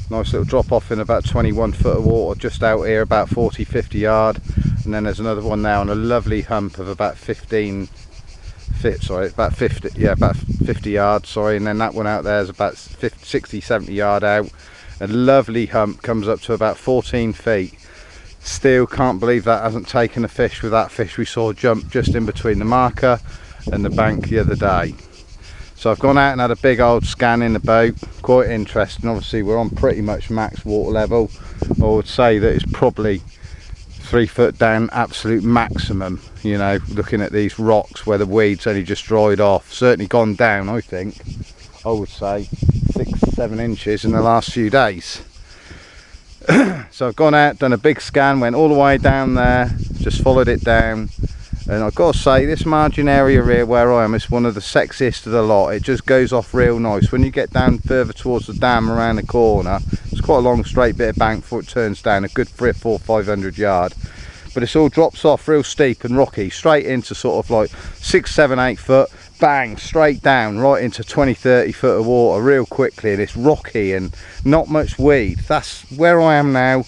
[SPEAKER 1] Nice little drop off in about 21 foot of water just out here, about 40-50 yard, and then there's another one now on a lovely hump of about 15 feet, sorry, about 50, yeah, about 50 yards, sorry, and then that one out there is about 60-70 yard out. A lovely hump, comes up to about 14 feet. Still can't believe that hasn't taken a fish with that fish we saw jump just in between the marker and the bank the other day. So I've gone out and had a big old scan in the boat, quite interesting. Obviously we're on pretty much max water level. I would say that it's probably 3 foot down, absolute maximum, you know, looking at these rocks where the weeds only just dried off. Certainly gone down, I think, I would say 6-7 inches in the last few days. So I've gone out, done a big scan, went all the way down there, just followed it down. And I've got to say, this margin area here where I am is one of the sexiest of the lot. It just goes off real nice. When you get down further towards the dam around the corner, it's quite a long straight bit of bank before it turns down, a good 300-400-500 yard. But it all drops off real steep and rocky, straight into sort of like 6, 7, 8 foot, bang, straight down, right into 20-30 foot of water real quickly. And it's rocky and not much weed. That's where I am now.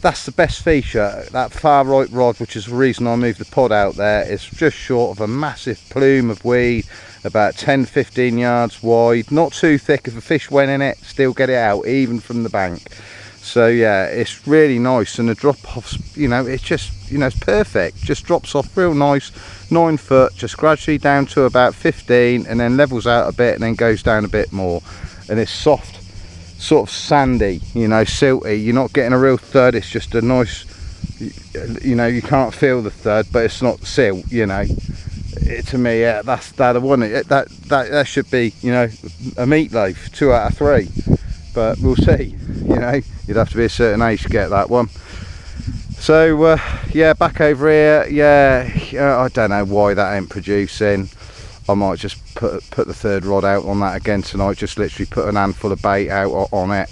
[SPEAKER 1] That's the best feature. That far right rod, which is the reason I moved the pod out there, is just short of a massive plume of weed, about 10-15 yards wide, not too thick. If a fish went in it, still get it out even from the bank. So yeah, it's really nice, and the drop offs, you know, it's just, you know, it's perfect. Just drops off real nice, 9 foot, just gradually down to about 15, and then levels out a bit and then goes down a bit more. And it's soft, sort of sandy, you know, silty. You're not getting a real thud, it's just a nice, you know, you can't feel the thud, but it's not silt, you know. To me, yeah, that's the one. That should be, you know, a meatloaf, 2 out of 3. But we'll see, you know, you'd have to be a certain age to get that one. So yeah, back over here, yeah, I don't know why that ain't producing. I might just put the 3rd rod out on that again tonight, just literally put an handful of bait out on it.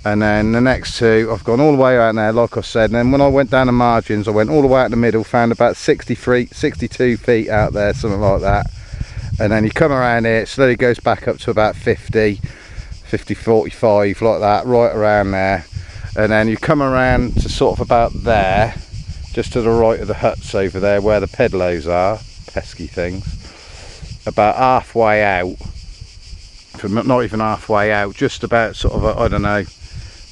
[SPEAKER 1] And then the next 2, I've gone all the way out there, like I said, and then when I went down the margins, I went all the way out the middle, found about 62 feet out there, something like that. And then you come around here, it slowly goes back up to about 50, 45, like that, right around there. And then you come around to sort of about there, just to the right of the huts over there, where the pedlos are, pesky things. About halfway out, from not even halfway out, just about sort of, I don't know,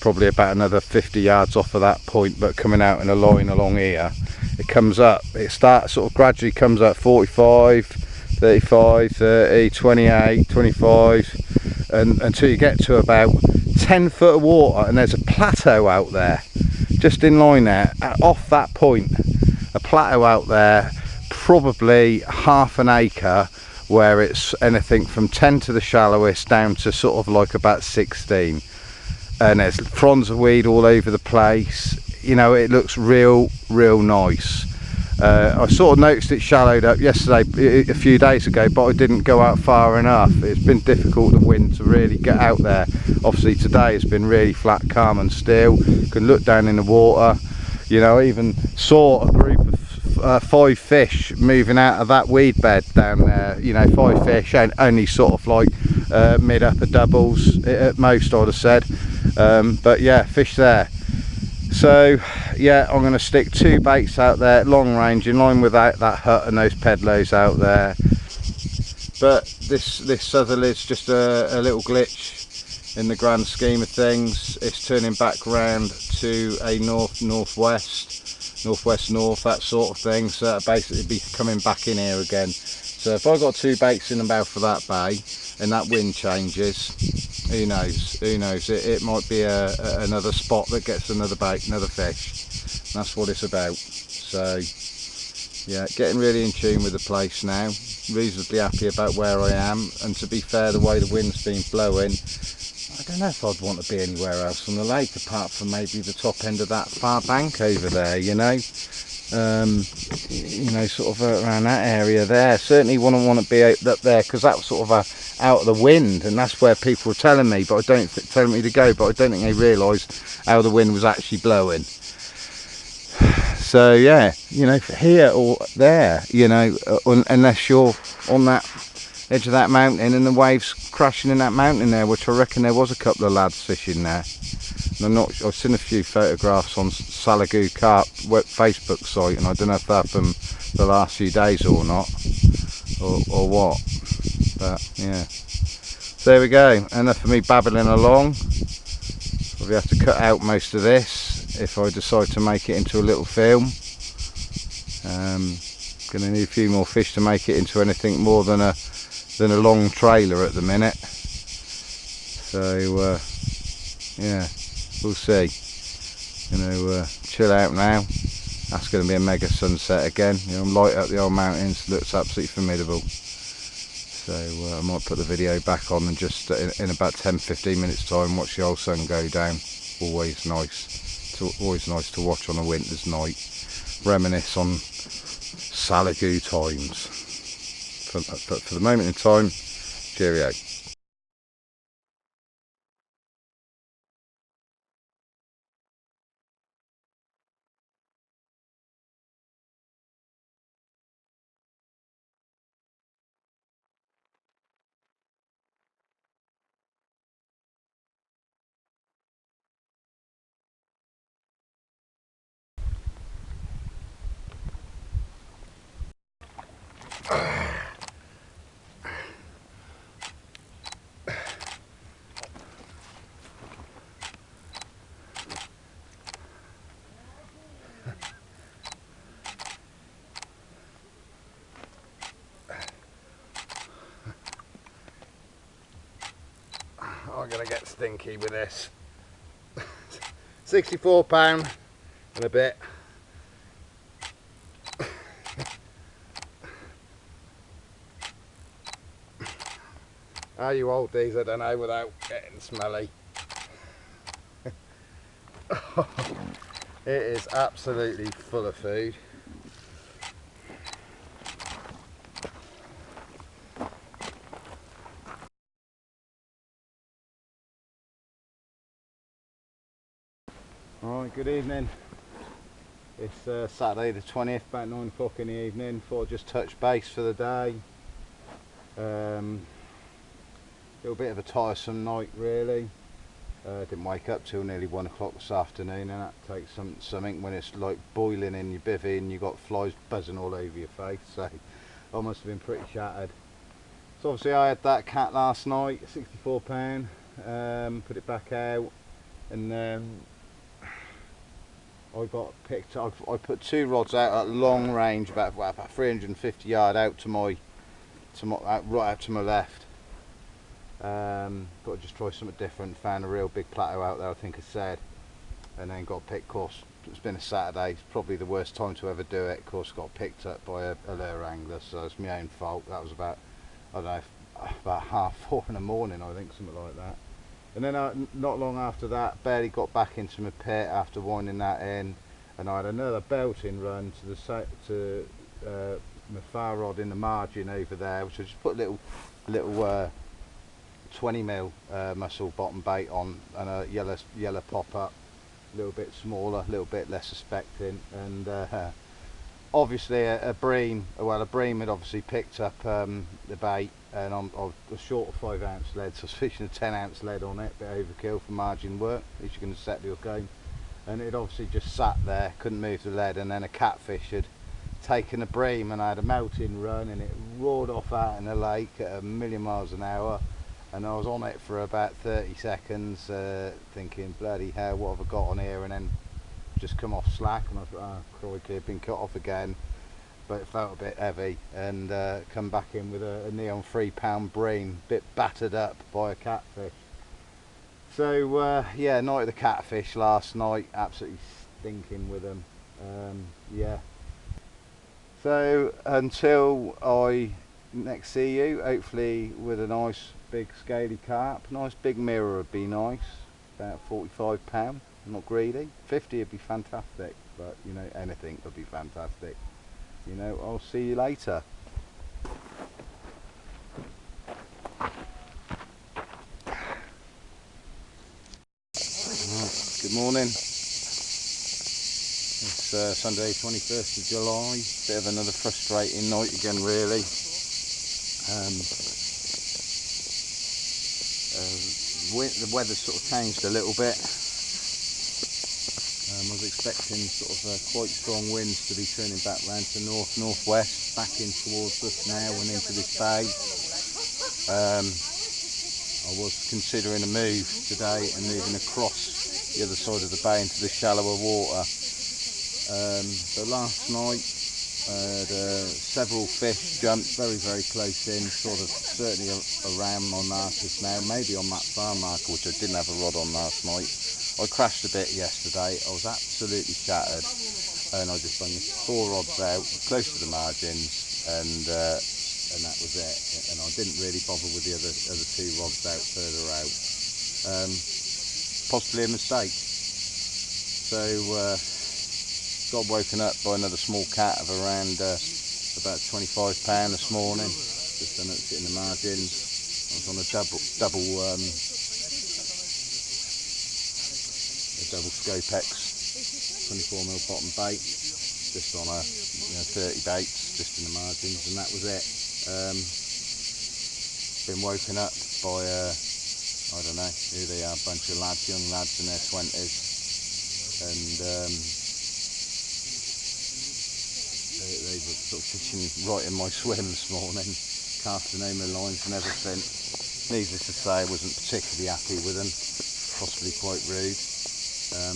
[SPEAKER 1] probably about another 50 yards off of that point, but coming out in a line along here, it comes up, it starts sort of gradually comes up 45, 35, 30, 28, 25, and until you get to about 10 foot of water, and there's a plateau out there, just in line there, off that point, a plateau out there, probably half an acre, where it's anything from 10 to the shallowest down to sort of like about 16, and there's fronds of weed all over the place. You know, it looks real nice. I sort of noticed it shallowed up yesterday, a few days ago, but I didn't go out far enough. It's been difficult, the wind, to really get out there. Obviously today has been really flat, calm and still. You can look down in the water. You know, I even saw a group of 5 fish moving out of that weed bed down there. You know, 5 fish, and only sort of like mid upper doubles at most, I'd have said. But yeah, fish there. So yeah, I'm going to stick 2 baits out there, long range, in line with that hut and those pedlos out there. But this southerly's just a little glitch in the grand scheme of things. It's turning back round to a northwest, that sort of thing, so that'll basically be coming back in here again. So if I got 2 baits in the mouth of that bay and that wind changes, who knows, it might be another spot that gets another bait, another fish. That's what it's about. So yeah, getting really in tune with the place now, reasonably happy about where I am, and to be fair, the way the wind's been blowing, I don't know if I'd want to be anywhere else on the lake apart from maybe the top end of that far bank over there, you know. Sort of around that area there. Certainly wouldn't want to be up there because that's sort of out of the wind, and that's where people were telling me, but I don't telling me to go, but I don't think they realised how the wind was actually blowing. So yeah, you know, here or there, you know, unless you're on that edge of that mountain and the waves crashing in that mountain there, which I reckon there was a couple of lads fishing there. And I've seen a few photographs on Carp Facebook site, and I don't know if that happened the last few days or not, or what. But yeah, so there we go. Enough for me babbling along. Probably have to cut out most of this if I decide to make it into a little film. Going to need a few more fish to make it into anything more than a long trailer at the minute. So yeah, we'll see. Chill out now. That's going to be a mega sunset again. You know, I'm light up the old mountains. Looks absolutely formidable. So I might put the video back on and just in about 10-15 minutes time watch the old sun go down. Always nice to watch on a winter's night. Reminisce on Salagoo times. But for the moment in time, cheerio. I'm going to get stinky with this. £64 and a bit. How you hold these, I don't know, without getting smelly. It is absolutely full of food. Alright, good evening. It's Saturday the 20th, about 9 o'clock in the evening. Thought I'd just touch base for the day. Little bit of a tiresome night really. Didn't wake up till nearly 1 o'clock this afternoon, and that takes something when it's like boiling in your bivvy and you've got flies buzzing all over your face, so I must have been pretty shattered. So obviously I had that cat last night, £64, put it back out, and I got picked up. I put 2 rods out at long range, about 350 yard out to my right out to my left. Thought I'd just try something different. Found a real big plateau out there, I think I said, and then got picked. Of course, it's been a Saturday. It's probably the worst time to ever do it. Of course, got picked up by a lure angler, so it's my own fault. That was about, I don't know, about 4:30 in the morning, I think, something like that. And then not long after that, barely got back into my pit after winding that in, and I had another belting run to my far rod in the margin over there, which I just put a little 20mm muscle bottom bait on, and a yellow pop up, a little bit smaller, a little bit less suspecting, and obviously a bream had obviously picked up the bait, and I was short of 5-ounce lead, so I was fishing a 10-ounce lead on it, bit overkill for margin work, at least you're going to set your game, and it obviously just sat there, couldn't move the lead, and then a catfish had taken a bream, and I had a melting run, and it roared off out in the lake at 1,000,000 miles an hour, and I was on it for about 30 seconds, thinking, bloody hell, what have I got on here, and then just come off slack, and I thought, oh crikey, I've been cut off again, but it felt a bit heavy, and come back in with a neon 3-pound bream, bit battered up by a catfish. So yeah, night of the catfish last night, absolutely stinking with them. Yeah, so until I next see you, hopefully with a nice big scaly carp. Nice big mirror would be nice, about £45, not greedy. 50 would be fantastic, but you know, anything would be fantastic. You know, I'll see you later. Good morning. It's Sunday 21st of July, bit of another frustrating night again really. The weather's sort of changed a little bit. I was expecting sort of quite strong winds to be turning back round to north-northwest, back in towards us now and into this bay. I was considering a move today and moving across the other side of the bay into the shallower water. But last night several fish jumped very close in, sort of certainly around my markers now, maybe on that far marker which I didn't have a rod on last night. I crashed a bit yesterday, I was absolutely shattered, and I just bunged 4 rods out close to the margins, and that was it. And I didn't really bother with the other 2 rods out further out. Possibly a mistake. So got woken up by another small cat of around about £25 this morning. Just done it in the margins. I was on a double Scopex 24mm bottom bait, just on a 30 baits, just in the margins, and that was it. Been woken up by I don't know who they are, a bunch of lads, young lads in their 20s, and they were sort of fishing right in my swim this morning, casting over lines and everything. Needless to say, I wasn't particularly happy with them, possibly quite rude,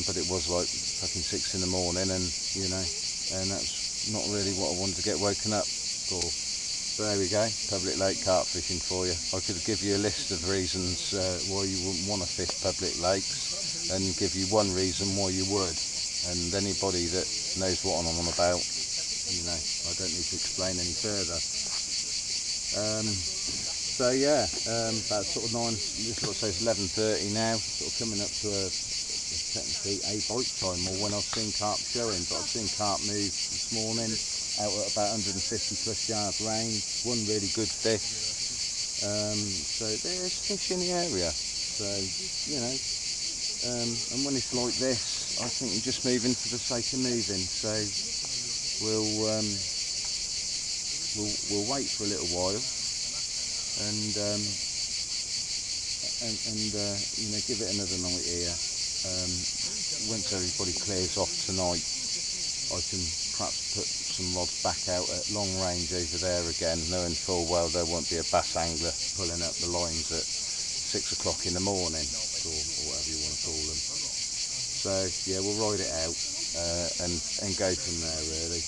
[SPEAKER 1] but it was like fucking 6 in the morning, and you know, and that's not really what I wanted to get woken up for. So there we go, public lake carp fishing for you. I could give you a list of reasons why you wouldn't want to fish public lakes, and give you one reason why you would. And anybody that knows what I'm on about, you know, I don't need to explain any further. So yeah, about sort of 9. This looks like it's 11:30 now. Sort of coming up to technically a bite time, or when I've seen carp showing. But I've seen carp move this morning out at about 150 plus yard range. One really good fish. So there's fish in the area. So you know, and when it's like this, I think you just move for the sake of moving. So we'll wait for a little while, and you know, give it another night here. Once everybody clears off tonight, I can perhaps put some rods back out at long range over there again, knowing full well there won't be a bass angler pulling up the lines at 6 o'clock in the morning, or whatever you want to call them. So yeah, we'll ride it out and go from there really.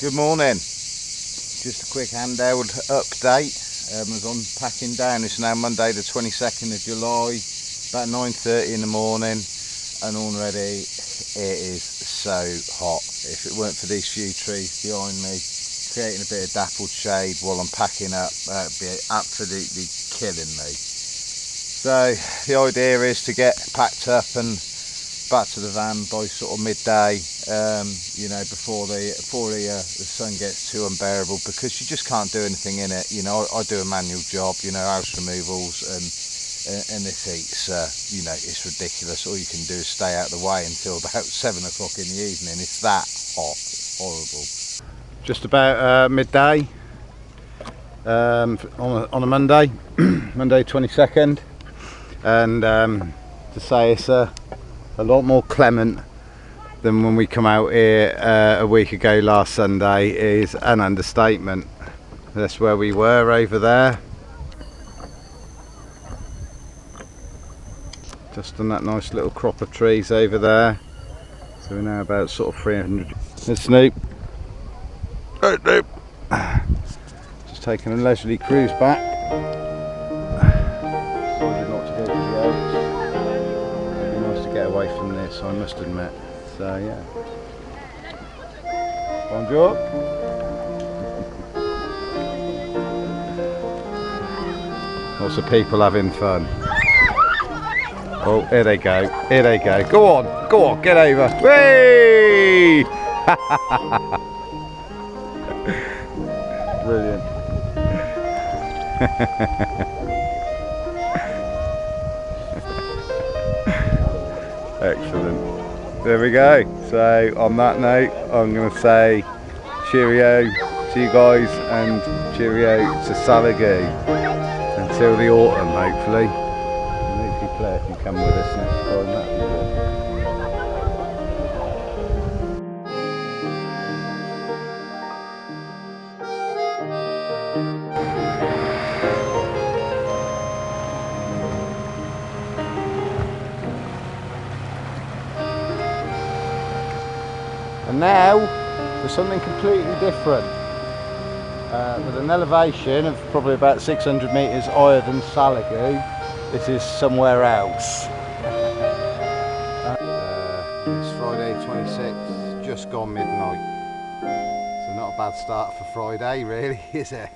[SPEAKER 1] Good morning. Just a quick handheld update. As I'm packing down, it's now Monday the 22nd of July, about 9:30 in the morning, and already it is so hot. If it weren't for these few trees behind me creating a bit of dappled shade while I'm packing up, that'd be absolutely killing me. So the idea is to get packed up and back to the van by sort of midday, you know, before the sun gets too unbearable, because you just can't do anything in it. You know, I do a manual job, you know, house removals, and this heat's, you know, it's ridiculous. All you can do is stay out of the way until about 7 o'clock in the evening. It's that hot, it's horrible. Just about midday on a Monday, Monday 22nd, and to say it's a lot more clement than when we come out here a week ago last Sunday is an understatement. That's where we were over there. Just on that nice little crop of trees over there. So we're now about sort of 300. There's Snoop. Hey Snoop. Just taking a leisurely cruise back. Decided not to go to the Oaks. It'd be nice to get away from this, I must admit. So yeah. Bonjour. Lots of people having fun. Oh, here they go. Here they go. Go on, get over. Whee! Brilliant. Excellent. There we go. So on that note, I'm going to say cheerio to you guys and cheerio to Salagoo until the autumn, hopefully. And hopefully Claire can come with us next time. That'd be good. And now for something completely different, with an elevation of probably about 600 metres higher than Salagoo. This is somewhere else. It's Friday 26th, just gone midnight. So not a bad start for Friday really, is it?